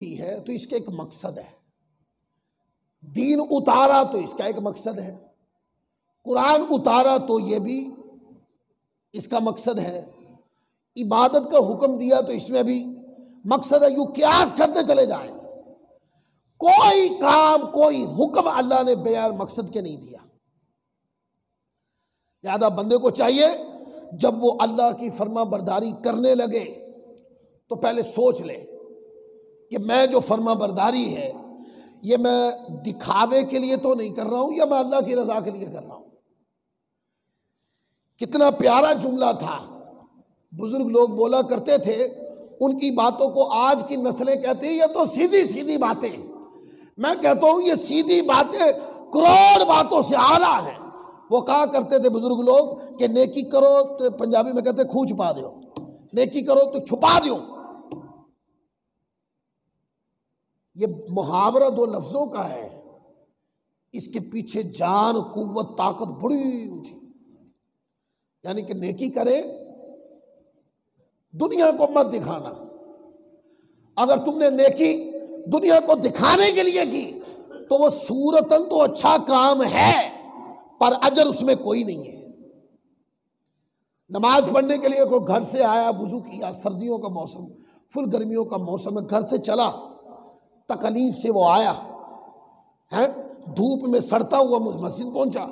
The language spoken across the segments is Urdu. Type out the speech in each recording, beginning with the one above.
ہے تو اس کا ایک مقصد ہے، دین اتارا تو اس کا ایک مقصد ہے، قرآن اتارا تو یہ بھی اس کا مقصد ہے، عبادت کا حکم دیا تو اس میں بھی مقصد ہے۔ یوں قیاس کرتے چلے جائیں، کوئی کام کوئی حکم اللہ نے بغیر مقصد کے نہیں دیا۔ لہذا بندے کو چاہیے جب وہ اللہ کی فرما برداری کرنے لگے تو پہلے سوچ لے کہ میں جو فرما برداری ہے یہ میں دکھاوے کے لیے تو نہیں کر رہا ہوں یا میں اللہ کی رضا کے لیے کر رہا ہوں۔ کتنا پیارا جملہ تھا، بزرگ لوگ بولا کرتے تھے، ان کی باتوں کو آج کی نسلیں کہتی ہیں یہ تو سیدھی سیدھی باتیں، میں کہتا ہوں یہ سیدھی باتیں کروڑ باتوں سے اعلیٰ ہیں۔ وہ کہا کرتے تھے بزرگ لوگ کہ نیکی کرو تو پنجابی میں کہتے کھو چھپا دیو، نیکی کرو تو چھپا دیو۔ یہ محاورہ دو لفظوں کا ہے، اس کے پیچھے جان قوت طاقت بڑی اونچی، یعنی کہ نیکی کرے دنیا کو مت دکھانا۔ اگر تم نے نیکی دنیا کو دکھانے کے لیے کی تو وہ صورتاً تو اچھا کام ہے پر اجر اس میں کوئی نہیں ہے۔ نماز پڑھنے کے لیے کوئی گھر سے آیا، وضو کیا، سردیوں کا موسم، فل گرمیوں کا موسم ہے، گھر سے چلا، تکلیف سے وہ آیا ہے، دھوپ میں سڑتا ہوا مسجد پہنچا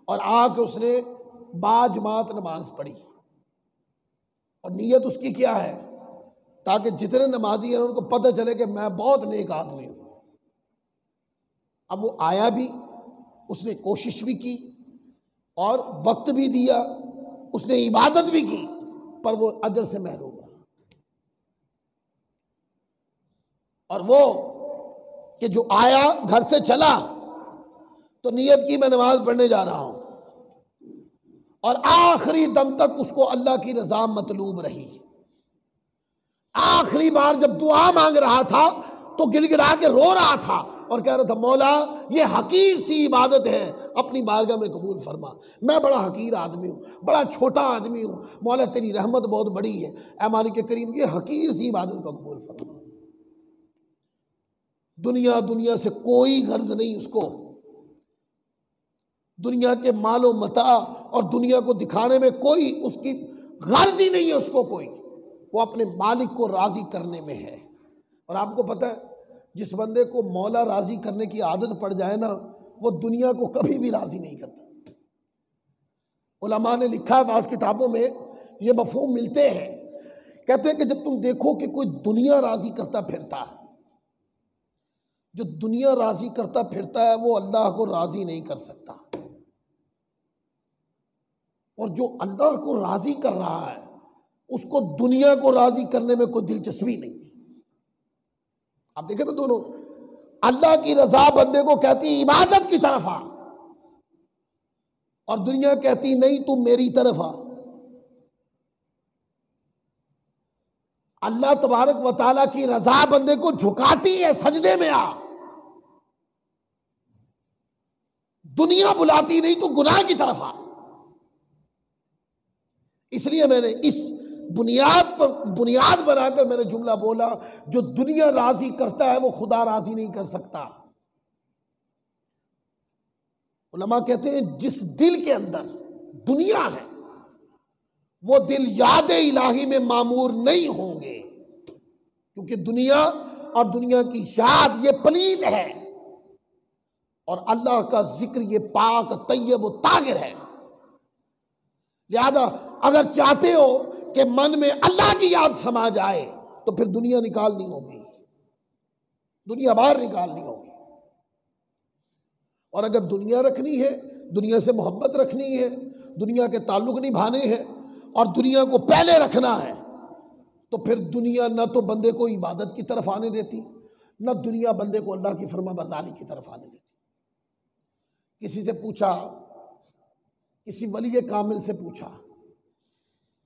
اور آ کے اس نے باجماعت نماز پڑھی، اور نیت اس کی کیا ہے؟ تاکہ جتنے نمازی ہیں ان کو پتہ چلے کہ میں بہت نیک آدمی ہوں۔ اب وہ آیا بھی، اس نے کوشش بھی کی اور وقت بھی دیا، اس نے عبادت بھی کی، پر وہ اجر سے محروم رہا۔ اور وہ کہ جو آیا گھر سے چلا تو نیت کی میں نماز پڑھنے جا رہا ہوں، اور آخری دم تک اس کو اللہ کی رضا مطلوب رہی۔ آخری بار جب دعا مانگ رہا تھا تو گڑ گڑا کے رو رہا تھا اور کہہ رہا تھا مولا یہ حقیر سی عبادت ہے، اپنی بارگاہ میں قبول فرما، میں بڑا حقیر آدمی ہوں، بڑا چھوٹا آدمی ہوں، مولا تیری رحمت بہت بڑی ہے، اے مالک کریم یہ حقیر سی عبادت کو قبول فرما۔ دنیا سے کوئی غرض نہیں اس کو، دنیا کے مال و متاع اور دنیا کو دکھانے میں کوئی اس کی غرض ہی نہیں ہے، اس کو کوئی، وہ اپنے مالک کو راضی کرنے میں ہے۔ اور آپ کو پتہ ہے جس بندے کو مولا راضی کرنے کی عادت پڑ جائے نا وہ دنیا کو کبھی بھی راضی نہیں کرتا۔ علماء نے لکھا ہے بعض کتابوں میں یہ مفہوم ملتے ہیں، کہتے ہیں کہ جب تم دیکھو کہ کوئی دنیا راضی کرتا پھرتا ہے، جو دنیا راضی کرتا پھرتا ہے وہ اللہ کو راضی نہیں کر سکتا، اور جو اللہ کو راضی کر رہا ہے اس کو دنیا کو راضی کرنے میں کوئی دلچسپی نہیں ہے۔ آپ دیکھیں نا دونوں، اللہ کی رضا بندے کو کہتی عبادت کی طرف آ، اور دنیا کہتی نہیں تم میری طرف آ۔ اللہ تبارک و تعالیٰ کی رضا بندے کو جھکاتی ہے سجدے میں آ، دنیا بلاتی نہیں تو گناہ کی طرف آ۔ اس لیے میں نے اس بنیاد بنا کر میں نے جملہ بولا، جو دنیا راضی کرتا ہے وہ خدا راضی نہیں کر سکتا۔ علماء کہتے ہیں جس دل کے اندر دنیا ہے وہ دل یاد الہی میں معمور نہیں ہوں گے، کیونکہ دنیا اور دنیا کی یاد یہ پلید ہے، اور اللہ کا ذکر یہ پاک طیب و طاہر ہے۔ لہذا اگر چاہتے ہو کہ من میں اللہ کی یاد سما جائے تو پھر دنیا نکالنی ہوگی، دنیا باہر نکالنی ہوگی۔ اور اگر دنیا رکھنی ہے، دنیا سے محبت رکھنی ہے، دنیا کے تعلق نبھانے ہیں اور دنیا کو پہلے رکھنا ہے تو پھر دنیا نہ تو بندے کو عبادت کی طرف آنے دیتی، نہ دنیا بندے کو اللہ کی فرما برداری کی طرف آنے دیتی۔ کسی سے پوچھا، کسی ولی کامل سے پوچھا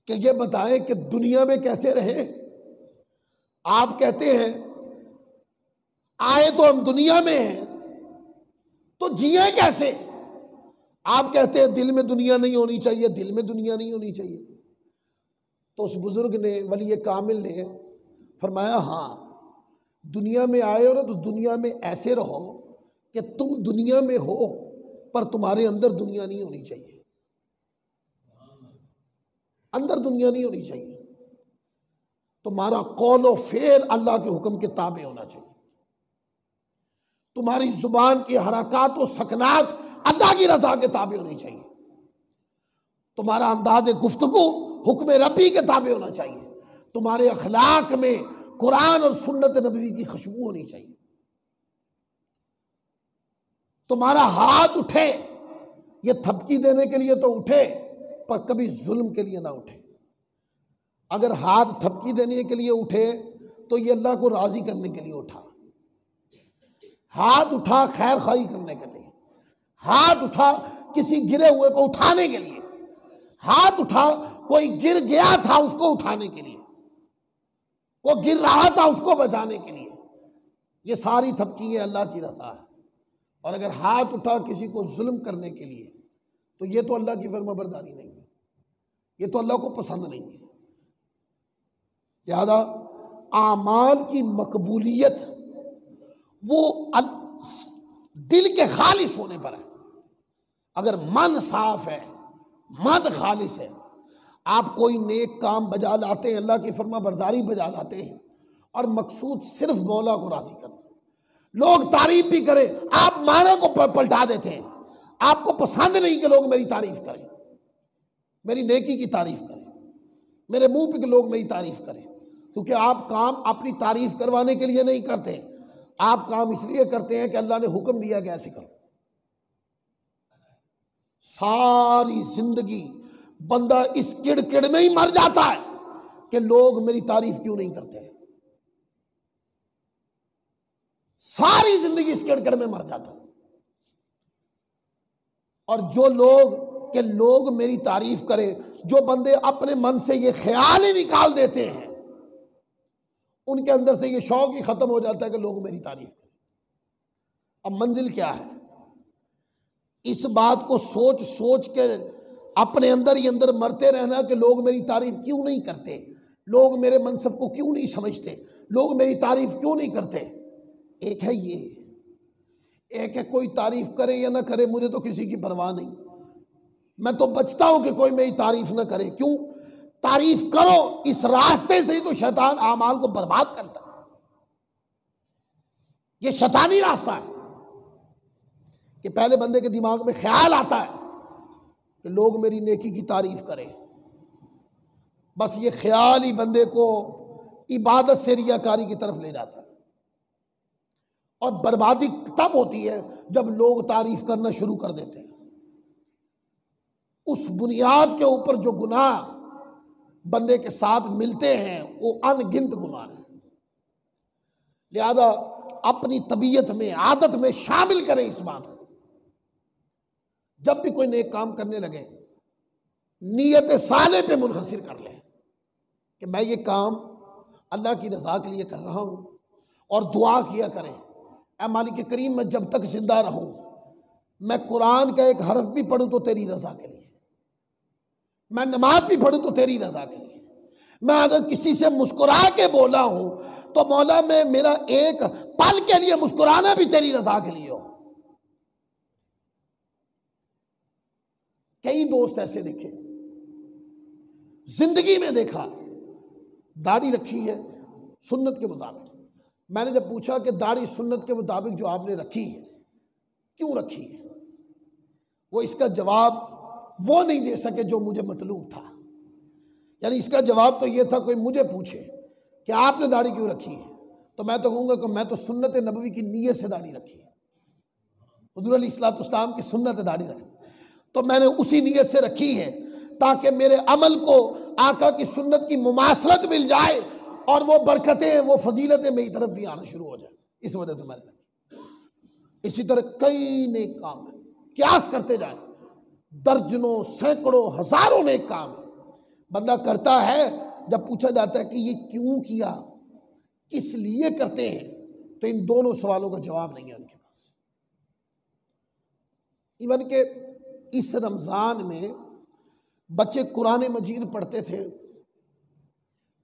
کہ یہ بتائیں کہ دنیا میں کیسے رہیں؟ آپ کہتے ہیں آئے تو ہم دنیا میں ہیں تو جیے کیسے؟ آپ کہتے ہیں دل میں دنیا نہیں ہونی چاہیے، دل میں دنیا نہیں ہونی چاہیے۔ تو اس بزرگ نے، ولی کامل نے فرمایا ہاں دنیا میں آئے ہو نا تو دنیا میں ایسے رہو کہ تم دنیا میں ہو پر تمہارے اندر دنیا نہیں ہونی چاہیے، اندر دنیا نہیں ہونی چاہیے، تمہارا قول و فعل اللہ کے حکم کے تابع ہونا چاہیے، تمہاری زبان کی حرکات و سکنات اللہ کی رضا کے تابع ہونی چاہیے، تمہارا انداز گفتگو حکم ربی کے تابع ہونا چاہیے، تمہارے اخلاق میں قرآن اور سنت نبوی کی خوشبو ہونی چاہیے، تمہارا ہاتھ اٹھے یہ تھپکی دینے کے لیے تو اٹھے پر کبھی ظلم کے لیے نہ اٹھے۔ اگر ہاتھ تھپکی دینے کے لیے اٹھے تو یہ اللہ کو راضی کرنے کے لیے اٹھا، ہاتھ اٹھا خیر خواہی کرنے کے لیے، ہاتھ اٹھا کسی گرے ہوئے کو اٹھانے کے لیے، ہاتھ اٹھا کوئی گر گیا تھا اس کو اٹھانے کے لیے، کوئی گر رہا تھا اس کو بچانے کے لیے، یہ ساری تھپکی اللہ کی رضا ہے۔ اور اگر ہاتھ اٹھا کسی کو ظلم کرنے کے لیے تو یہ تو اللہ کی فرما برداری نہیں ہے، یہ تو اللہ کو پسند نہیں ہے۔ لہذا اعمال کی مقبولیت وہ دل کے خالص ہونے پر ہے۔ اگر من صاف ہے، من خالص ہے، آپ کوئی نیک کام بجا لاتے ہیں، اللہ کی فرما برداری بجا لاتے ہیں اور مقصود صرف مولا کو راضی کرنا، لوگ تعریف بھی کریں، آپ معنی کو پلٹا دیتے ہیں، آپ کو پسند نہیں کہ لوگ میری تعریف کریں، میری نیکی کی تعریف کریں، میرے منہ پہ کہ لوگ میری تعریف کریں، کیونکہ آپ کام اپنی تعریف کروانے کے لیے نہیں کرتے، آپ کام اس لیے کرتے ہیں کہ اللہ نے حکم دیا کہ ایسے کرو۔ ساری زندگی بندہ اس کڑ کڑ میں ہی مر جاتا ہے کہ لوگ میری تعریف کیوں نہیں کرتے، ساری زندگی اس کڑ کڑ میں مر جاتا ہے۔ اور جو لوگ میری تعریف کریں، جو بندے اپنے من سے یہ خیال ہی نکال دیتے ہیں، ان کے اندر سے یہ شوق ہی ختم ہو جاتا ہے کہ لوگ میری تعریف کریں۔ اب منزل کیا ہے؟ اس بات کو سوچ سوچ کے اپنے اندر ہی اندر مرتے رہنا کہ لوگ میری تعریف کیوں نہیں کرتے، لوگ میرے منصب کو کیوں نہیں سمجھتے، لوگ میری تعریف کیوں نہیں کرتے۔ ایک ہے یہ، ایک ہے کوئی تعریف کرے یا نہ کرے مجھے تو کسی کی پرواہ نہیں، میں تو بچتا ہوں کہ کوئی میری تعریف نہ کرے۔ کیوں؟ تعریف کرو، اس راستے سے ہی تو شیطان اعمال کو برباد کرتا ہے، یہ شیطانی راستہ ہے کہ پہلے بندے کے دماغ میں خیال آتا ہے کہ لوگ میری نیکی کی تعریف کریں، بس یہ خیال ہی بندے کو عبادت سے ریاکاری کی طرف لے جاتا ہے، اور بربادی تب ہوتی ہے جب لوگ تعریف کرنا شروع کر دیتے ہیں۔ اس بنیاد کے اوپر جو گناہ بندے کے ساتھ ملتے ہیں وہ ان گنت گناہ ہیں، لہذا اپنی طبیعت میں عادت میں شامل کریں اس بات کو، جب بھی کوئی نیک کام کرنے لگے نیت صالح پہ منحصر کر لیں کہ میں یہ کام اللہ کی رضا کے لیے کر رہا ہوں، اور دعا کیا کریں اے مالک کریم میں جب تک زندہ رہوں میں قرآن کا ایک حرف بھی پڑھوں تو تیری رضا کے لیے، میں نماز بھی پڑھوں تو تیری رضا کے لیے، میں اگر کسی سے مسکرا کے بولا ہوں تو مولا میں میرا ایک پل کے لیے مسکرانا بھی تیری رضا کے لیے ہو۔ کئی دوست ایسے دیکھے، زندگی میں دیکھا داڑھی رکھی ہے سنت کے مطابق، میں نے جب پوچھا کہ داڑھی سنت کے مطابق جو آپ نے رکھی ہے کیوں رکھی ہے، وہ اس کا جواب وہ نہیں دے سکے جو مجھے مطلوب تھا، یعنی اس کا جواب تو یہ تھا کوئی مجھے پوچھے کہ آپ نے داڑھی کیوں رکھی ہے تو میں تو کہوں گا کہ میں تو سنت نبوی کی نیت سے داڑھی رکھی ہے، حضور علیہ الصلوۃ والسلام کی سنت داڑھی رکھی تو میں نے اسی نیت سے رکھی ہے تاکہ میرے عمل کو آقا کی سنت کی مماثلت مل جائے اور وہ برکتیں وہ فضیلتیں میری طرف بھی آنا شروع ہو جائیں، اس وجہ سے میں نے رکھی۔ اسی طرح کئی نیک کام ہیں، قیاس کرتے جائیں، درجنوں سینکڑوں ہزاروں نیک کام ہیں، بندہ کرتا ہے، جب پوچھا جاتا ہے کہ یہ کیوں کیا، کس لیے کرتے ہیں، تو ان دونوں سوالوں کا جواب نہیں ہے ان کے پاس۔ ایون کہ اس رمضان میں بچے قرآن مجید پڑھتے تھے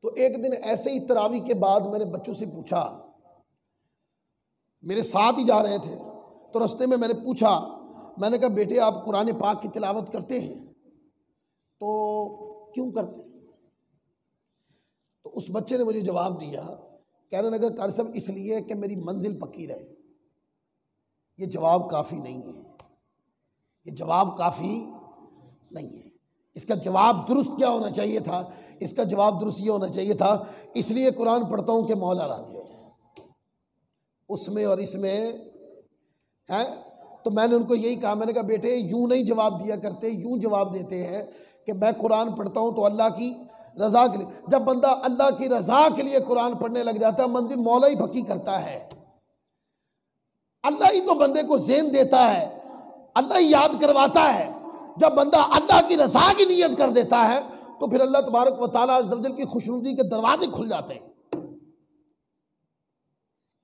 تو ایک دن ایسے ہی تراویح کے بعد میں نے بچوں سے پوچھا میرے ساتھ ہی جا رہے تھے، تو رستے میں میں نے پوچھا، میں نے کہا بیٹے آپ قرآن پاک کی تلاوت کرتے ہیں؟ تو کیوں کرتے ہیں؟ تو اس بچے نے مجھے جواب دیا، کہنے لگا قاری صاحب اس لیے کہ میری منزل پکی رہے۔ یہ جواب کافی نہیں ہے، یہ جواب کافی نہیں ہے۔ اس کا جواب درست کیا ہونا چاہیے تھا؟ اس کا جواب درست یہ ہونا چاہیے تھا، اس لیے قرآن پڑھتا ہوں کہ مولا راضی ہو جائے۔ اس میں اور اس میں ہے۔ تو میں نے ان کو یہی کہا، میں نے کہا بیٹے یوں نہیں جواب دیا کرتے، یوں جواب دیتے ہیں کہ میں قرآن پڑھتا ہوں تو اللہ کی رضا کے لیے۔ جب بندہ اللہ کی رضا کے لیے قرآن پڑھنے لگ جاتا ہے، منزل مولا ہی پکی کرتا ہے۔ اللہ ہی تو بندے کو ذہن دیتا ہے، اللہ ہی یاد کرواتا ہے۔ جب بندہ اللہ کی رضا کی نیت کر دیتا ہے تو پھر اللہ تبارک و تعالیٰ عز و جل کی خوشنودی کے دروازے کھل جاتے ہیں۔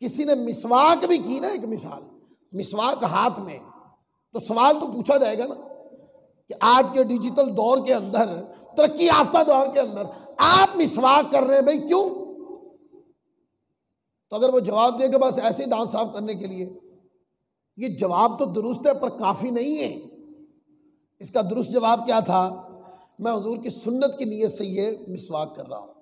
کسی نے مسواک بھی کی نا، ایک مثال، مسواک ہاتھ میں، تو سوال تو پوچھا جائے گا نا کہ آج کے ڈیجیٹل دور کے اندر، ترقی یافتہ دور کے اندر آپ مسواک کر رہے ہیں بھائی کیوں؟ تو اگر وہ جواب دے کہ بس ایسے ہی دانت صاف کرنے کے لیے، یہ جواب تو درست ہے پر کافی نہیں ہے۔ اس کا درست جواب کیا تھا؟ میں حضور کی سنت کی نیت سے یہ مسواک کر رہا ہوں۔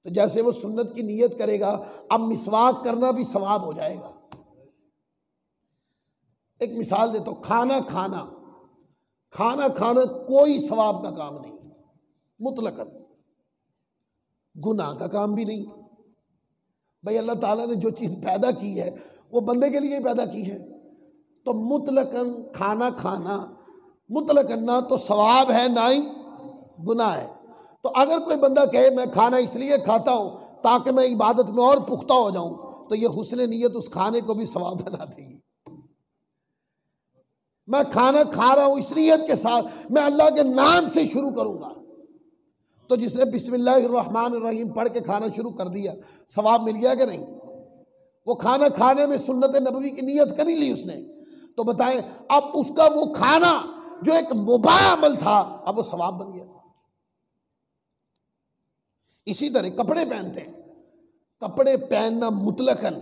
تو جیسے وہ سنت کی نیت کرے گا، اب مسواک کرنا بھی ثواب ہو جائے گا۔ ایک مثال دیتا ہوں، کھانا کھانا کوئی ثواب کا کام نہیں، مطلقاً گناہ کا کام بھی نہیں۔ بھائی اللہ تعالیٰ نے جو چیز پیدا کی ہے وہ بندے کے لیے پیدا کی ہے، تو مطلقاً کھانا کھانا مطلقاً نہ تو ثواب ہے نہ ہی گناہ ہے۔ تو اگر کوئی بندہ کہے میں کھانا اس لیے کھاتا ہوں تاکہ میں عبادت میں اور پختہ ہو جاؤں، تو یہ حسن نیت اس کھانے کو بھی ثواب بنا دے گی۔ میں کھانا کھا رہا ہوں اس نیت کے ساتھ میں اللہ کے نام سے شروع کروں گا، تو جس نے بسم اللہ الرحمن الرحیم پڑھ کے کھانا شروع کر دیا، ثواب مل گیا کہ نہیں؟ وہ کھانا کھانے میں سنت نبوی کی نیت کر ہی لی اس نے، تو بتائیں اب اس کا وہ کھانا جو ایک مباح عمل تھا اب وہ ثواب بن گیا۔ اسی طرح کپڑے پہنتے ہیں، کپڑے پہننا مطلقاً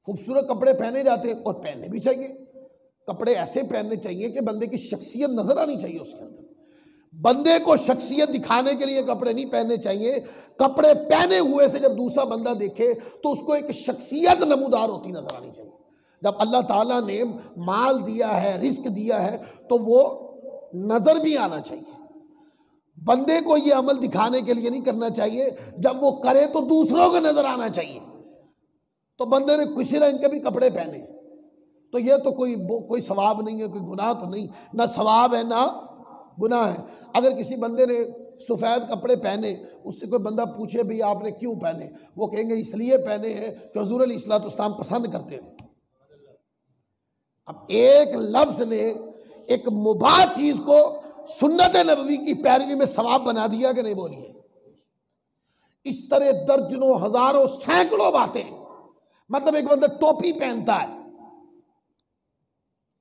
خوبصورت کپڑے پہنے جاتے ہیں، اور پہننے بھی چاہیے۔ کپڑے ایسے پہننے چاہیے کہ بندے کی شخصیت نظر آنی چاہیے اس کے اندر۔ بندے کو شخصیت دکھانے کے لیے کپڑے نہیں پہننے چاہیے، کپڑے پہنے ہوئے سے جب دوسرا بندہ دیکھے تو اس کو ایک شخصیت نمودار ہوتی نظر آنی چاہیے۔ جب اللہ تعالیٰ نے مال دیا ہے، رزق دیا ہے، تو وہ نظر بھی آنا چاہیے۔ بندے کو یہ عمل دکھانے کے لیے نہیں کرنا چاہیے، جب وہ کرے تو دوسروں کو نظر آنا چاہیے۔ تو بندے نے کسی رنگ کے بھی کپڑے پہنے تو یہ تو کوئی ثواب نہیں ہے، کوئی گناہ تو نہیں، نہ ثواب ہے نہ گناہ ہے۔ اگر کسی بندے نے سفید کپڑے پہنے، اس سے کوئی بندہ پوچھے بھی آپ نے کیوں پہنے، وہ کہیں گے اس لیے پہنے ہیں کہ حضور علیہ الصلوۃ والسلام پسند کرتے تھے۔ اب ایک لفظ نے ایک مباح چیز کو سنت نبوی کی پیروی میں ثواب بنا دیا کہ نہیں؟ بولیے۔ اس طرح درجنوں ہزاروں سینکڑوں باتیں، مطلب ایک بندہ ٹوپی پہنتا ہے،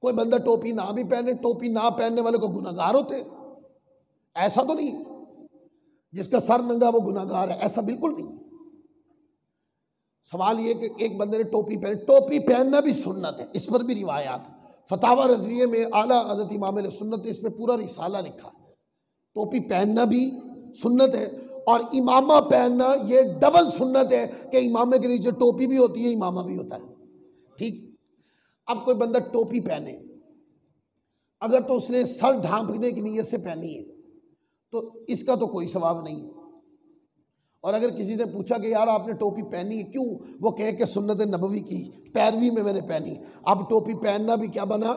کوئی بندہ ٹوپی نہ بھی پہنے، ٹوپی نہ پہننے والے کو گناہگار ہوتے، ایسا تو نہیں جس کا سر ننگا وہ گناہگار ہے، ایسا بالکل نہیں۔ سوال یہ کہ ایک بندے نے ٹوپی پہنی، ٹوپی پہننا بھی سنت ہے، اس پر بھی روایات۔ فتاوی رضویہ میں اعلیٰ حضرت امام علیہ سنت نے اس میں پورا رسالہ لکھا۔ ٹوپی پہننا بھی سنت ہے، اور امامہ پہننا یہ ڈبل سنت ہے کہ امامے کے نیچے ٹوپی بھی ہوتی ہے، امامہ بھی ہوتا ہے۔ ٹھیک، اب کوئی بندہ ٹوپی پہنے، اگر تو اس نے سر ڈھانپنے کی نیت سے پہنی ہے تو اس کا تو کوئی ثواب نہیں ہے۔ اور اگر کسی نے پوچھا کہ یار آپ نے ٹوپی پہنی ہے کیوں، وہ کہے کہ سنت نبوی کی پیروی میں نے پہنی۔ اب ٹوپی پہننا بھی کیا بنا؟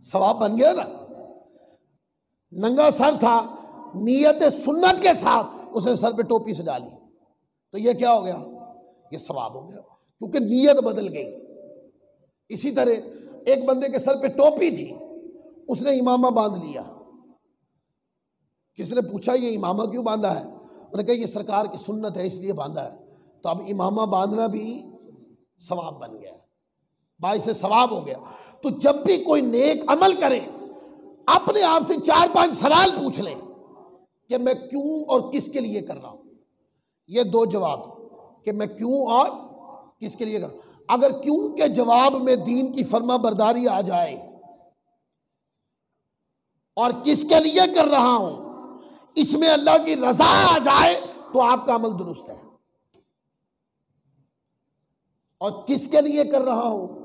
ثواب بن گیا نا۔ ننگا سر تھا، نیت سنت کے ساتھ اس نے سر پہ ٹوپی سجا لی، تو یہ کیا ہو گیا؟ یہ ثواب ہو گیا، کیونکہ نیت بدل گئی۔ اسی طرح ایک بندے کے سر پہ ٹوپی تھی، اس نے امامہ باندھ لیا، کسی نے پوچھا یہ امامہ کیوں باندھا ہے، انہوں نے کہا یہ سرکار کی سنت ہے اس لیے باندھا ہے، تو اب امامہ باندھنا بھی ثواب بن گیا، باعث ثواب ہو گیا۔ تو جب بھی کوئی نیک عمل کرے اپنے آپ سے 4-5 سوال پوچھ لیں کہ میں کیوں اور کس کے لیے کر رہا ہوں۔ یہ 2 جواب کہ میں کیوں اور کس کے لیے کر رہا ہوں۔ اگر کیوں کے جواب میں دین کی فرما برداری آ جائے اور کس کے لیے کر رہا ہوں اس میں اللہ کی رضا آ جائے تو آپ کا عمل درست ہے، اور کس کے لیے کر رہا ہوں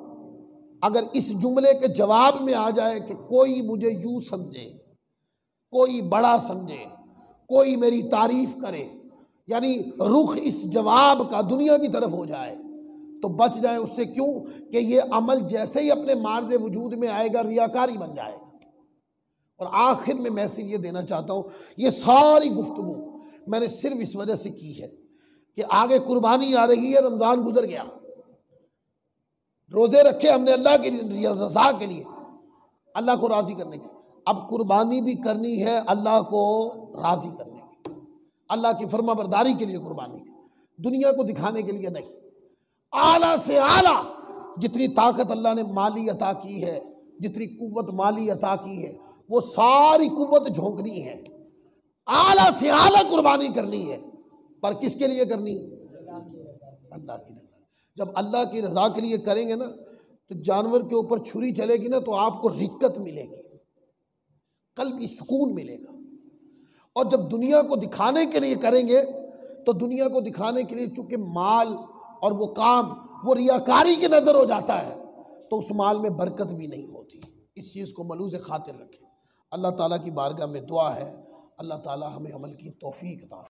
اگر اس جملے کے جواب میں آ جائے کہ کوئی مجھے یوں سمجھے، کوئی بڑا سمجھے، کوئی میری تعریف کرے، یعنی رخ اس جواب کا دنیا کی طرف ہو جائے تو بچ جائے اس سے، کیوں کہ یہ عمل جیسے ہی اپنے معرض وجود میں آئے گا ریاکاری بن جائے گا۔ اور آخر میں میسج یہ دینا چاہتا ہوں، یہ ساری گفتگو میں نے صرف اس وجہ سے کی ہے کہ آگے قربانی آ رہی ہے، رمضان گزر گیا، روزے رکھے ہم نے اللہ کی رضا کے لیے، اللہ کو راضی کرنے کے لیے، اب قربانی بھی کرنی ہے اللہ کو راضی کرنے کے لیے، اللہ کی فرما برداری کے لیے قربانی، دنیا کو دکھانے کے لیے نہیں۔ اعلیٰ سے اعلیٰ جتنی طاقت اللہ نے مالی عطا کی ہے، جتنی قوت مالی عطا کی ہے، وہ ساری قوت جھونکنی ہے، اعلیٰ سے اعلیٰ قربانی کرنی ہے، پر کس کے لیے کرنی ہے؟ اللہ کی رضا۔ جب اللہ کی رضا کے لیے کریں گے نا تو جانور کے اوپر چھری چلے گی نا تو آپ کو رقت ملے گی، قلبی سکون ملے گا۔ اور جب دنیا کو دکھانے کے لیے کریں گے تو دنیا کو دکھانے کے لیے چونکہ مال اور وہ کام وہ ریاکاری کی نظر ہو جاتا ہے تو اس مال میں برکت بھی نہیں ہوتی۔ اس چیز کو ملحوظ خاطر رکھیں۔ اللہ تعالیٰ کی بارگاہ میں دعا ہے اللہ تعالیٰ ہمیں عمل کی توفیق عطا فرمائے۔